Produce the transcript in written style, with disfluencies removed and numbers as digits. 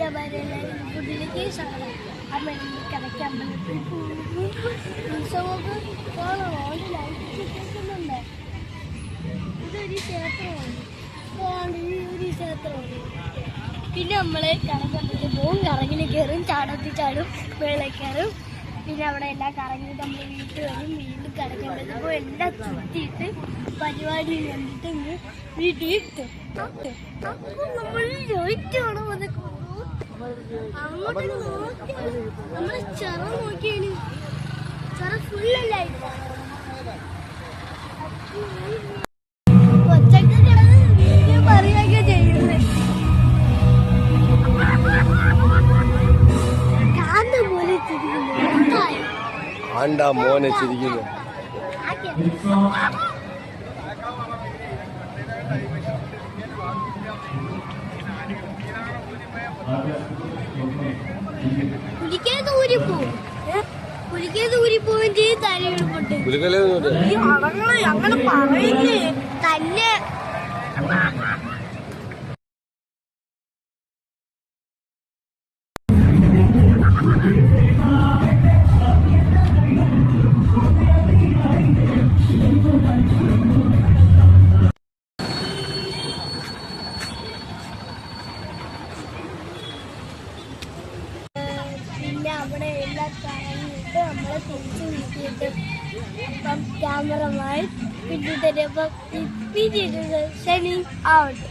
ഇഷ്ടമാരെല്ലാവരും ഫുഡിലേക്ക് കടയ്ക്ക് അമ്പലത്തിൽ ഉത്സവമൊക്കെ കാണാം. ഓരോ ലൈറ്റ് കിട്ടുന്നുണ്ട്. ഇതൊരു ക്ഷേത്രമാണ്. ഒരു ക്ഷേത്രമാണ്. പിന്നെ നമ്മള് കടക്കമ്പലത്തിൽ പോകും, കറങ്ങിന് കയറും, ചാടത്തിൽ ചാടും, വെള്ളം കയറും. പിന്നെ അവിടെ എല്ലാം കറങ്ങിയിട്ട് നമ്മൾ വീട്ടിൽ വരും. വീണ്ടും കടക്കമ്പലത്തിൽ പോകും, എല്ലാം ചുറ്റിയിട്ട് പരിപാടി കണ്ടിട്ട് ഇങ്ങ് വീട്ടിൽ എത്തും. നമ്മൾ ചോദിച്ചാണോ അതൊക്കെ അങ്ങോട്ട് നോക്കിയാൽ നമ്മളെ ചെറ നോക്കിയാണ്. ചെറ ഫുള്ളല്ലായിട്ട് ഒച്ചക്ക് കിടന്ന് വീഡിയോ പറയുകയൊക്കെ ചെയ്യുന്നത്. കാന്ത പോലെ ചിരിക്കുന്നു. ആണ്ടാ മോനെ ചിരിക്കുന്നു. ൂരിപ്പോവും ചെയ്യും. തലയെടുപ്പുണ്ട് അങ്ങനെ പറയുന്നേ തന്നെ. പിന്നെ അവിടെ എല്ലാം കറങ്ങിയിട്ട് നമ്മളെ തിരിച്ചു വീട്ടിയിട്ട് അപ്പം ക്യാമറമാൻ പിന്നീട് ശനി ആവട്ടെ.